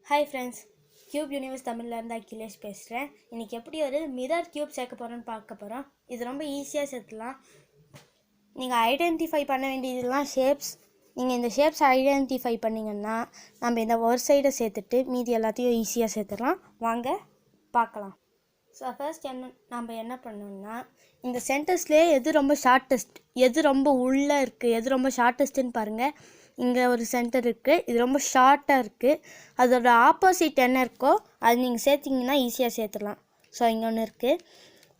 Hi friends, Cube Universe தமிழ்லேருந்து அகிலேஷ் பேசுகிறேன். இன்றைக்கி எப்படி ஒரு மிரர் கியூப் சேர்க்க போகிறோன்னு பார்க்க போகிறோம். இது ரொம்ப ஈஸியாக சேர்த்துலாம். நீங்கள் ஐடென்டிஃபை பண்ண வேண்டியதெல்லாம் ஷேப்ஸ். நீங்கள் இந்த ஷேப்ஸ் ஐடென்டிஃபை பண்ணிங்கன்னா நம்ம இந்த ஒரு சைடை சேர்த்துட்டு மீதி எல்லாத்தையும் ஈஸியாக சேர்த்துடலாம். வாங்க பார்க்கலாம். ஸோ ஃபர்ஸ்ட் நம்ம என்ன பண்ணோம்னா, இந்த சென்டர்ஸ்லேயே எது ரொம்ப ஷார்ட்டஸ்ட், எது ரொம்ப உள்ளே இருக்குது, எது ரொம்ப ஷார்ட்டஸ்ட்டுன்னு பாருங்கள். இங்கே ஒரு சென்டர் இருக்குது, இது ரொம்ப ஷார்ட்டாக இருக்குது. அதோட ஆப்போசிட் என்ன இருக்கோ அது நீங்கள் சேர்த்திங்கன்னா ஈஸியாக சேர்த்துடலாம். ஸோ இங்கே ஒன்று இருக்குது.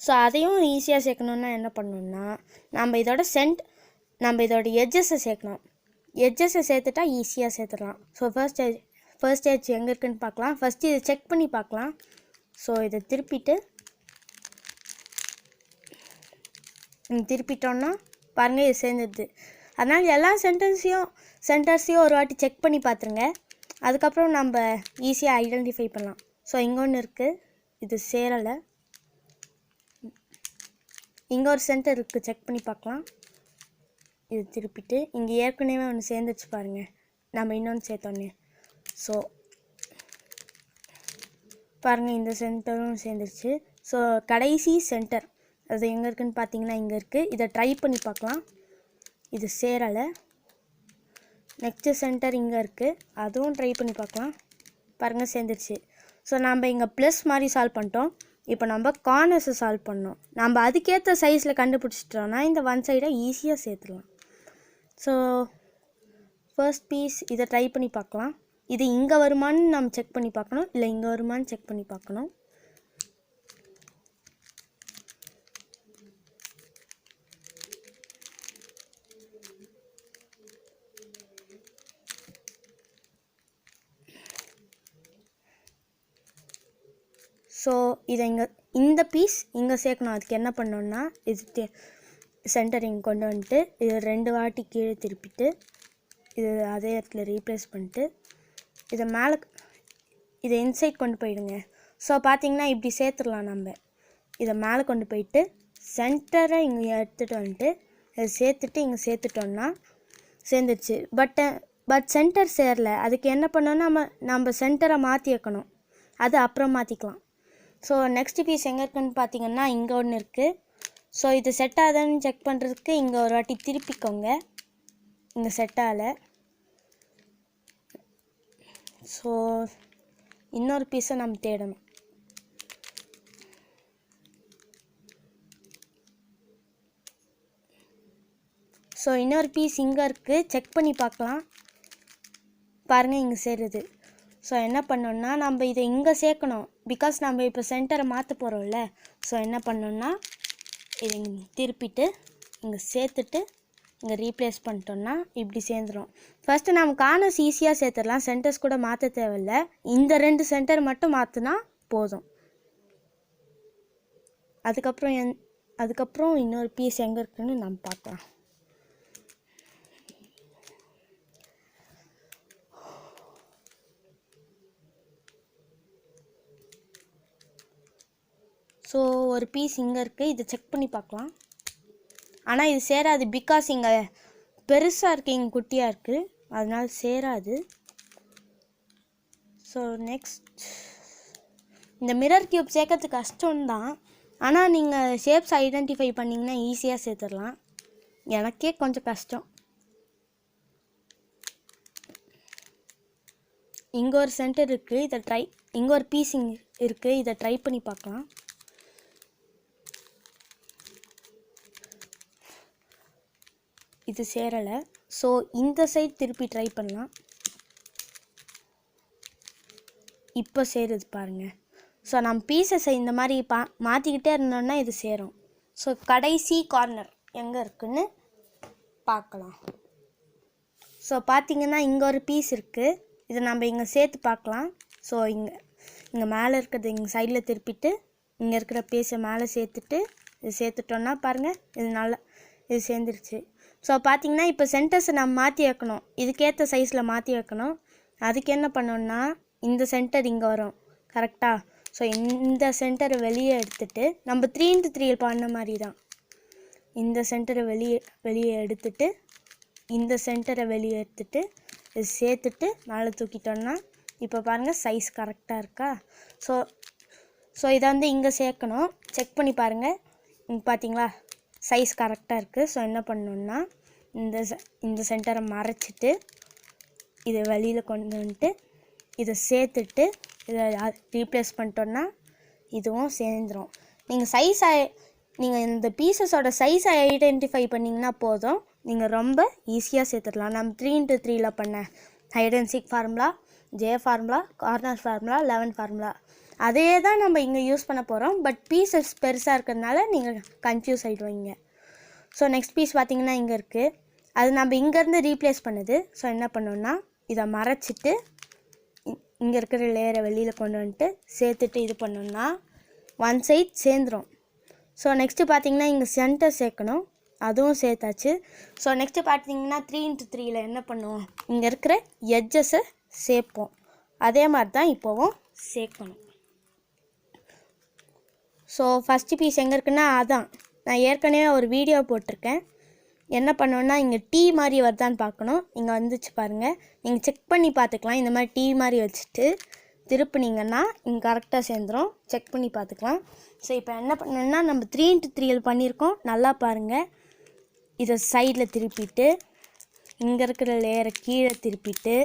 ஸோ அதையும் ஈஸியாக சேர்க்கணுன்னா என்ன பண்ணணுன்னா, நம்ம இதோட எட்ஜஸை சேர்க்கணும். எட்ஜஸை சேர்த்துட்டா ஈஸியாக சேர்த்துடலாம். ஸோ ஃபர்ஸ்ட் எட்ஜ் எங்கே இருக்குதுன்னு பார்க்கலாம். ஃபஸ்ட்டு இதை செக் பண்ணி பார்க்கலாம். ஸோ இதை திருப்பிட்டோன்னா பாருங்கள், இது சேர்ந்துடுது. அதனால் எல்லா சென்டர்ஸையும் ஒரு வாட்டி செக் பண்ணி பார்த்துருங்க. அதுக்கப்புறம் நம்ம ஈஸியாக ஐடென்டிஃபை பண்ணலாம். ஸோ இங்கே ஒன்று இருக்குது, இது சேரலை. இங்கே ஒரு சென்டர் இருக்குது, செக் பண்ணி பார்க்கலாம். இது திருப்பிட்டு இங்கே ஏற்கனவே ஒன்று சேர்ந்துச்சு பாருங்கள், நம்ம இன்னொன்று சேர்த்தோன்னே. ஸோ பாருங்கள், இந்த சென்டரும் சேர்ந்துருச்சு. ஸோ கடைசி சென்டர் அது எங்கே இருக்குதுன்னு பார்த்தீங்கன்னா இங்கே இருக்குது. இதை ட்ரை பண்ணி பார்க்கலாம். இது சேரலை. நெக்ஸ்ட்டு சென்டர் இங்கே இருக்குது, அதுவும் ட்ரை பண்ணி பார்க்கலாம். பாருங்கள், சேர்ந்துருச்சு. ஸோ நம்ம இங்கே ப்ளஸ் மாதிரி சால்வ் பண்ணிட்டோம். இப்போ நம்ம கார்னர்ஸை சால்வ் பண்ணோம். நம்ம அதுக்கேற்ற சைஸில் கண்டுபிடிச்சிட்டோன்னா இந்த ஒன் சைடை ஈஸியாக சேர்த்துடலாம். ஸோ ஃபர்ஸ்ட் பீஸ் இதை ட்ரை பண்ணி பார்க்கலாம். இது இங்கே வருமானு நம்ம செக் பண்ணி பார்க்கணும், இல்லை இங்கே வருமானு செக் பண்ணி பார்க்கணும். ஸோ இதை இந்த பீஸ் இங்கே சேர்க்கணும். அதுக்கு என்ன பண்ணோன்னா, இது சென்டர் இங்கே கொண்டு வந்துட்டு இது 2 வாட்டி கீழே திருப்பிட்டு இது அதே இடத்துல ரீப்ளேஸ் பண்ணிட்டு இதை இன்சைட் கொண்டு போயிடுங்க. ஸோ பார்த்திங்கன்னா இப்படி சேர்த்துடலாம். நம்ம இதை மேலே கொண்டு போயிட்டு சென்டரை இங்கே எடுத்துகிட்டு வந்துட்டு இதை சேர்த்துட்டு இங்கே சேர்த்துட்டோன்னா சேர்ந்துருச்சு. பட் சென்டர் சேரலை. அதுக்கு என்ன பண்ணோன்னா நம்ம சென்டரை மாற்றி வைக்கணும். அது அப்புறம் மாற்றிக்கலாம். ஸோ நெக்ஸ்ட் பீஸ் எங்கே இருக்குன்னு பார்த்தீங்கன்னா இங்கே ஒன்று இருக்குது. ஸோ இது செட் ஆகுதுன்னு செக் பண்ணுறதுக்கு இங்கே ஒரு வாட்டி திருப்பிக்கோங்க. இங்கே செட் ஆகலை. ஸோ இன்னொரு பீஸை நம்ம தேடணும். ஸோ இன்னொரு பீஸ் இங்கே இருக்குது, செக் பண்ணி பார்க்கலாம். பாருங்கள், இங்கே சேருது. ஸோ என்ன பண்ணோன்னா நம்ம இதை இங்கே சேர்க்கணும். பிகாஸ் நம்ம இப்போ சென்டரை மாற்ற போகிறோம்ல. ஸோ என்ன பண்ணோன்னா இதை திருப்பிட்டு இங்கே சேர்த்துட்டு இங்கே ரீப்ளேஸ் பண்ணிட்டோன்னா இப்படி சேர்ந்துடும். ஃபஸ்ட்டு நம்ம கார்னர்ஸ் ஈஸியாக சேர்த்துடலாம், சென்டர்ஸ் கூட மாற்ற தேவையில்லை. இந்த 2 சென்டர் மட்டும் மாற்றினா போதும். அதுக்கப்புறம் இன்னொரு பீஸ் எங்கே இருக்குதுன்னு நம்ம பார்க்கலாம். ஸோ ஒரு பீஸ் இங்கே இருக்குது, இதை செக் பண்ணி பார்க்கலாம். ஆனால் இது சேராது. பிகாஸ் இங்கே பெருசாக இருக்குது, இங்கே குட்டியாக இருக்குது, அதனால் சேராது. ஸோ நெக்ஸ்ட் இந்த மிரர் கியூப் சேர்க்கறது கஷ்டம்தான். ஆனால் நீங்கள் ஷேப்ஸ் ஐடென்டிஃபை பண்ணிங்கன்னா ஈஸியாக சேர்த்துடலாம். எனக்கே கொஞ்சம் கஷ்டம். இங்கே ஒரு சென்டர் இருக்குது, இங்கே ஒரு பீஸ் இருக்குது, இதை ட்ரை பண்ணி பார்க்கலாம். இது சேரலை. ஸோ இந்த சைட் திருப்பி ட்ரை பண்ணலாம். இப்போ சேருது பாருங்கள். ஸோ நம்ம பீசஸை இந்த மாதிரி மாற்றிக்கிட்டே இருந்தோன்னா இது சேரும். ஸோ கடைசி கார்னர் எங்கே இருக்குதுன்னு பார்க்கலாம். ஸோ பார்த்திங்கன்னா இங்கே ஒரு பீஸ் இருக்குது, இதை நம்ம இங்கே சேர்த்து பார்க்கலாம். ஸோ இங்கே மேலே இருக்கிறது இங்கே சைடில் திருப்பிட்டு இங்கே இருக்கிற பீஸை மேலே சேர்த்துட்டு இது சேர்த்துட்டோன்னா பாருங்கள், இது சேர்ந்துருச்சு. ஸோ பார்த்திங்கன்னா இப்போ சென்டர்ஸை நம்ம மாற்றி வைக்கணும், இதுக்கேற்ற சைஸில் மாற்றி வைக்கணும். அதுக்கு என்ன பண்ணோன்னா இந்த சென்டர் இங்கே வரும் கரெக்டாக. ஸோ இந்த சென்டரை வெளியே எடுத்துகிட்டு நம்ம 3x3 பண்ண மாதிரி தான் இந்த சென்டரை வெளியே எடுத்துகிட்டு இந்த சென்டரை வெளியே எடுத்துகிட்டு இது சேர்த்துட்டு மேலே தூக்கிட்டோன்னா இப்போ பாருங்கள் சைஸ் கரெக்டாக இருக்கா. ஸோ இதை வந்து இங்கே சேர்க்கணும். செக் பண்ணி பாருங்கள். இங்கே பார்த்தீங்களா சைஸ் கரெக்டாக இருக்குது. ஸோ என்ன பண்ணணுன்னா இந்த சென்டரை மறைச்சிட்டு இதை வெளியில் கொண்டு வந்துட்டு இதை சேர்த்துட்டு இதை ரீப்ளேஸ் பண்ணிட்டோன்னா இதுவும் சேர்ந்துடும். நீங்கள் இந்த பீசஸோட சைஸை ஐடென்டிஃபை பண்ணிங்கன்னா போதும், நீங்கள் ரொம்ப ஈஸியாக சேர்த்துடலாம். நம்ம 3x3 பண்ண hide and seek formula, J formula, corner formula, 11 formula அதே தான் நம்ம இங்கே யூஸ் பண்ண போகிறோம். பட் பீசஸ் பெருசாக இருக்கிறதுனால நீங்கள் கன்ஃபியூஸ் ஆகிடுவீங்க. ஸோ நெக்ஸ்ட் பீஸ் பார்த்திங்கன்னா இங்கே இருக்குது. அது நம்ம இங்கேருந்து ரீப்ளேஸ் பண்ணுது. ஸோ என்ன பண்ணோன்னா இதை மறைச்சிட்டு இங்கே இருக்கிற லேயரை வெளியில் கொண்டு வந்துட்டு சேர்த்துட்டு இது பண்ணோன்னா ஒன் சைட் சேர்ந்துடும். ஸோ நெக்ஸ்ட்டு பார்த்திங்கன்னா இங்கே சென்டர் சேர்க்கணும். அதுவும் சேர்த்தாச்சு. ஸோ நெக்ஸ்ட்டு பார்த்திங்கன்னா 3x3 என்ன பண்ணுவோம், இங்கே இருக்கிற எட்ஜஸை சேர்ப்போம். அதே மாதிரி தான் இப்போவும் சேர்க்கணும். ஸோ ஃபஸ்ட்டு பீஸ் எங்கே இருக்குன்னா அதான் நான் ஏற்கனவே ஒரு வீடியோ போட்டிருக்கேன். என்ன பண்ணோன்னா இங்கே டீ மாதிரி வருதான்னு பார்க்கணும். இங்கே வந்துச்சு பாருங்கள். நீங்கள் செக் பண்ணி பார்த்துக்கலாம். இந்த மாதிரி டீ மாதிரி வச்சுட்டு திருப்பினீங்கன்னா இங்கே கரெக்டாக சேர்ந்துடும். செக் பண்ணி பார்த்துக்கலாம். ஸோ இப்போ என்ன பண்ணணுன்னா நம்ம 3x3 பண்ணியிருக்கோம். நல்லா பாருங்கள். இதை சைடில் திருப்பிட்டு இங்கே இருக்கிற லேயரை கீழே திருப்பிட்டு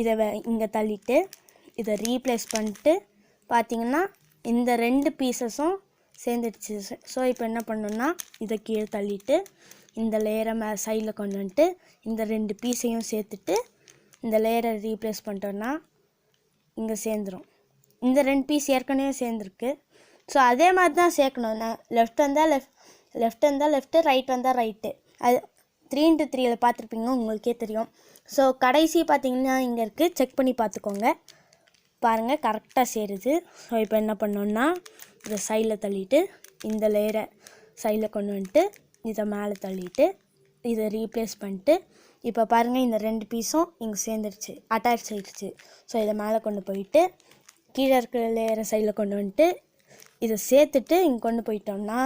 இதை இங்கே தள்ளிட்டு இதை ரீப்ளேஸ் பண்ணிட்டு பார்த்திங்கன்னா இந்த 2 பீசஸும் சேர்ந்துடுச்சு. ஸோ இப்போ என்ன பண்ணணுன்னா இதை கீழே தள்ளிட்டு இந்த லேயரை சைடில் கொண்டு வந்துட்டு இந்த 2 பீஸையும் சேர்த்துட்டு இந்த லேயரை ரீப்ளேஸ் பண்ணிட்டோன்னா இங்கே சேர்ந்துடும். இந்த 2 பீஸ் ஏற்கனவே சேர்ந்துருக்கு. ஸோ அதே மாதிரி தான் சேர்க்கணும். நான் லெஃப்ட் வந்தால் லெஃப்ட்டு, ரைட் வந்தால் ரைட்டு. அது 3x3 பார்த்துருப்பீங்க, உங்களுக்கே தெரியும். ஸோ கடைசி பார்த்திங்கன்னா இங்கே இருக்குது. செக் பண்ணி பார்த்துக்கோங்க. பாருங்கள் கரெக்டாக சேருது. ஸோ இப்போ என்ன பண்ணோன்னா இதை சைடில் தள்ளிட்டு இந்த லேயரை சைடில் கொண்டு வந்துட்டு இதை மேலே தள்ளிட்டு இதை ரீப்ளேஸ் பண்ணிட்டு இப்போ பாருங்கள் இந்த 2 பீஸும் இங்கே சேர்ந்துருச்சு, அட்டாச் ஆகிடுச்சு. ஸோ இதை மேலே கொண்டு போயிட்டு கீழே இருக்கிற லேயரை சைடில் கொண்டு வந்துட்டு இதை சேர்த்துட்டு இங்கே கொண்டு போயிட்டோம்னா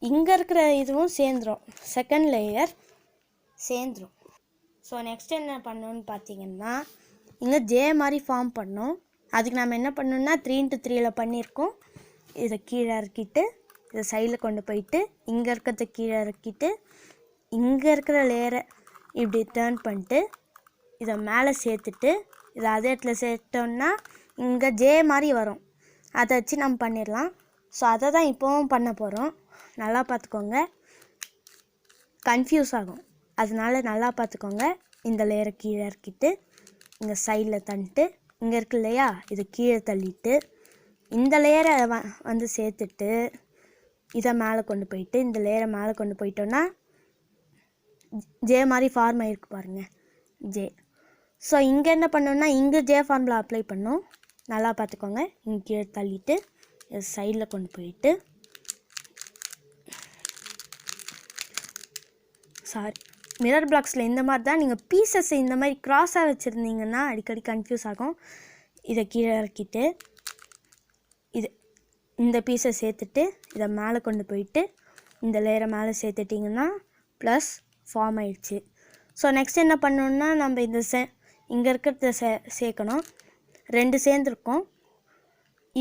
இங்கே இருக்கிற இதுவும் சேர்ந்துடும். செகண்ட் லேயர் சேர்ந்துடும். ஸோ நெக்ஸ்ட் என்ன பண்ணணும்னு பார்த்தீங்கன்னா இங்கே ஜே மாதிரி ஃபார்ம் பண்ணோம். அதுக்கு நம்ம என்ன பண்ணணும்னா 3x3 பண்ணியிருக்கோம். இதை கீழே இறக்கிட்டு இதை சைடில் கொண்டு போயிட்டு இங்கே இருக்கிறத கீழே இறக்கிட்டு இங்கே இருக்கிற லேயரை இப்படி டர்ன் பண்ணிட்டு இதை மேலே சேர்த்துட்டு இதை அதே இடத்துல சேர்த்தோன்னா இங்கே ஜே மாதிரி வரும். அதை வச்சு நம்ம பண்ணிடலாம். ஸோ அதை தான் இப்போவும் பண்ண போகிறோம். நல்லா பார்த்துக்கோங்க, கன்ஃபியூஸ் ஆகும். அதனால நல்லா பார்த்துக்கோங்க. இந்த லேயரை கீழே இறக்கிட்டு இங்கே சைடில் தள்ளிட்டு இங்கே இருக்கு இல்லையா, இதை கீழே தள்ளிட்டு இந்த லேயரை வந்து சேர்த்துட்டு இதை மேலே கொண்டு போயிட்டு இந்த லேயரை மேலே கொண்டு போயிட்டோன்னா ஜே மாதிரி ஃபார்ம் ஆகிருக்கு பாருங்கள், ஜே. ஸோ இங்கே என்ன பண்ணோன்னா இங்கே ஜே ஃபார்முலா அப்ளை பண்ணோம். நல்லா பார்த்துக்கோங்க. இங்கே கீழே தள்ளிட்டு சைடில் கொண்டு போயிட்டு மிரர் பிளாக்ஸில் இந்த மாதிரி தான் நீங்கள் பீசஸ் இந்த மாதிரி க்ராஸாக வச்சுருந்தீங்கன்னா அடிக்கடி கன்ஃபியூஸ் ஆகும். இதை கீழே இறக்கிட்டு இந்த பீஸை சேர்த்துட்டு இதை மேலே கொண்டு போயிட்டு இந்த லேயரை மேலே சேர்த்துட்டிங்கன்னா ப்ளஸ் ஃபார்ம் ஆயிடுச்சு. ஸோ நெக்ஸ்ட் என்ன பண்ணணுன்னா நம்ம இங்கே இருக்கிறத சேர்க்கணும். 2 சேர்ந்துருக்கோம்.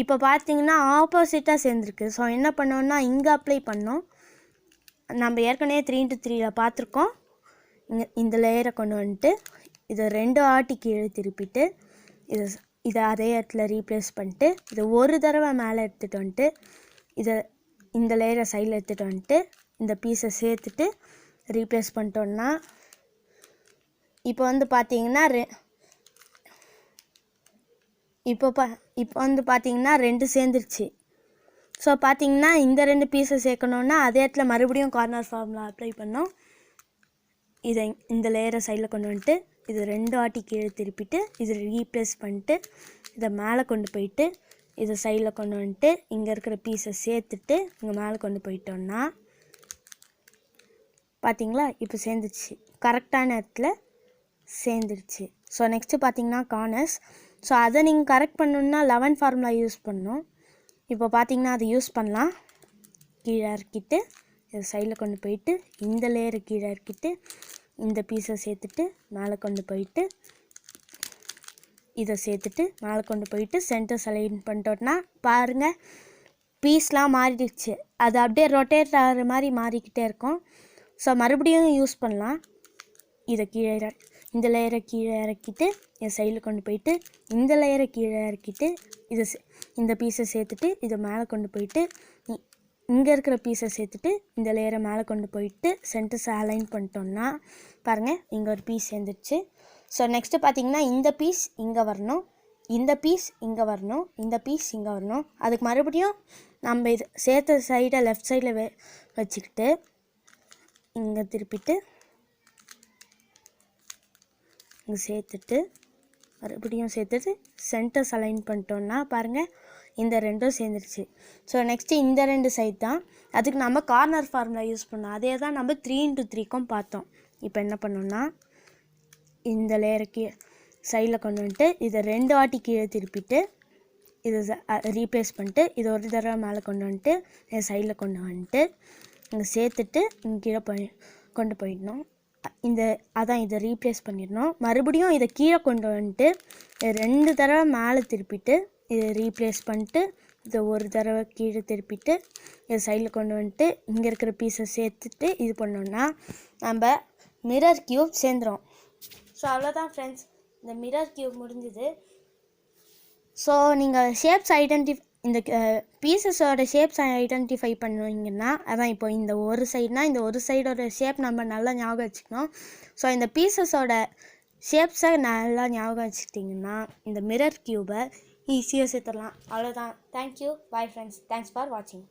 இப்போ பார்த்தீங்கன்னா ஆப்போசிட்டாக சேர்ந்துருக்கு. ஸோ என்ன பண்ணோன்னா இங்கே அப்ளை பண்ணோம். நம்ம ஏற்கனவே 3x3 பார்த்துருக்கோம். இந்த லேயரை கொண்டு வந்துட்டு இதை 2 ஆட்டி கீழே திருப்பிட்டு இதை அதே இடத்துல ரீப்ளேஸ் பண்ணிட்டு இதை ஒரு தடவை மேலே எடுத்துகிட்டு வந்துட்டு இந்த லேயரை சைடில் எடுத்துகிட்டு வந்துட்டு இந்த பீஸை சேர்த்துட்டு ரீப்ளேஸ் பண்ணிட்டோன்னா இப்போ வந்து பார்த்தீங்கன்னா இப்போ வந்து பார்த்தீங்கன்னா 2 சேர்ந்துருச்சு. ஸோ பார்த்தீங்கன்னா இந்த 2 பீஸை சேர்க்கணுன்னா அதே இடத்துல மறுபடியும் கார்னர் ஃபார்முலா அப்ளை பண்ணோம். இதை இந்த லேயரை சைடில் கொண்டு வந்துட்டு இது 2 ஆட்டி கீழே திருப்பிட்டு இதை ரீப்ளேஸ் பண்ணிட்டு இதை மேலே கொண்டு போயிட்டு இதை சைடில் கொண்டு வந்துட்டு இங்கே இருக்கிற பீஸை சேர்த்துட்டு இங்கே மேலே கொண்டு போயிட்டோன்னா பார்த்தீங்களா இப்போ சேர்ந்துருச்சு, கரெக்டான இடத்துல சேர்ந்துருச்சு. ஸோ நெக்ஸ்ட்டு பார்த்தீங்கன்னா கார்னர்ஸ். ஸோ அதை நீங்கள் கரெக்ட் பண்ணணுன்னா 11 ஃபார்முலா யூஸ் பண்ணணும். இப்போ பார்த்தீங்கன்னா அதை யூஸ் பண்ணலாம். கீழே இறக்கிட்டு இதை சைடில் கொண்டு போயிட்டு இந்த லேயரை கீழே இறக்கிட்டு இந்த பீஸை சேர்த்துட்டு மேலே கொண்டு போயிட்டு இதை சேர்த்துட்டு மேலே கொண்டு போயிட்டு சென்டர் அலைன் பண்ணிட்டோம்னா பாருங்கள் பீஸ்லாம் மாறிடுச்சு. அது அப்படியே ரொட்டேட் ஆகிற மாதிரி மாறிக்கிட்டே இருக்கும். ஸோ மறுபடியும் யூஸ் பண்ணலாம். இதை கீழே இந்த லேயரை கீழே இறக்கிட்டு என் சைடில் கொண்டு போயிட்டு இந்த லேயரை கீழே இறக்கிட்டு இந்த பீஸை சேர்த்துட்டு இதை மேலே கொண்டு போயிட்டு இங்கே இருக்கிற பீஸை சேர்த்துட்டு இந்த லேயரை மேலே கொண்டு போயிட்டு சென்டர்ஸை அலைன் பண்ணிட்டோம்னா பாருங்கள் இங்கே ஒரு பீஸ் சேர்ந்துருச்சு. ஸோ நெக்ஸ்ட்டு பார்த்திங்கன்னா இந்த பீஸ் இங்கே வரணும், இந்த பீஸ் இங்கே வரணும், இந்த பீஸ் இங்கே வரணும். அதுக்கு மறுபடியும் நம்ம இது சேர்த்த சைடை லெஃப்ட் சைடில் வச்சுக்கிட்டு இங்கே திருப்பிட்டு இங்கே சேர்த்துட்டு மறுபடியும் சேர்த்துட்டு சென்டர்ஸ் அலைன் பண்ணிட்டோன்னா பாருங்கள் இந்த ரெண்டும் சேர்ந்துருச்சு. ஸோ நெக்ஸ்ட்டு இந்த ரெண்டு சைட் தான். அதுக்கு நம்ம கார்னர் ஃபார்முலா யூஸ் பண்ணோம். அதே தான் நம்ம 3x3க்கும் பார்த்தோம். இப்போ என்ன பண்ணோம்னா இந்த லேயருக்கு சைடில் கொண்டு வந்துட்டு இதை 2 வாட்டி கீழே திருப்பிட்டு இதை ரீப்ளேஸ் பண்ணிட்டு இதை ஒரு தடவை மேலே கொண்டு வந்துட்டு இதை சைடில் கொண்டு வந்துட்டு இங்கே சேர்த்துட்டு இங்கே கீழே கொண்டு போயிடணும். இதை ரீப்ளேஸ் பண்ணிடணும். மறுபடியும் இதை கீழே கொண்டு வந்துட்டு 2 தடவை மேலே திருப்பிட்டு இதை ரீப்ளேஸ் பண்ணிட்டு இதை ஒரு தடவை கீழே திருப்பிட்டு இதை சைடில் கொண்டு வந்துட்டு இங்கே இருக்கிற பீஸை சேர்த்துட்டு இது பண்ணோன்னா நம்ம மிரர் க்யூப் சேர்ந்துடும். ஸோ அவ்வளோதான் ஃப்ரெண்ட்ஸ், இந்த மிரர் க்யூப் முடிஞ்சுது. ஸோ நீங்கள் ஷேப்ஸ் இந்த பீசஸோட ஷேப்ஸ் ஐடென்டிஃபை பண்ணுவீங்கன்னா அதான் இப்போ இந்த ஒரு சைடுனா இந்த ஒரு சைடோட ஷேப் நம்ம நல்லா ஞாபகம் வச்சுக்கணும். ஸோ இந்த பீசஸோட ஷேப்ஸை நல்லா ஞாபகம் வச்சுக்கிட்டிங்கன்னா இந்த மிரர் க்யூபை ஈஸியாக சேர்த்துடலாம். அவ்வளோதான். Thank you. Bye friends. Thanks for வாட்சிங்.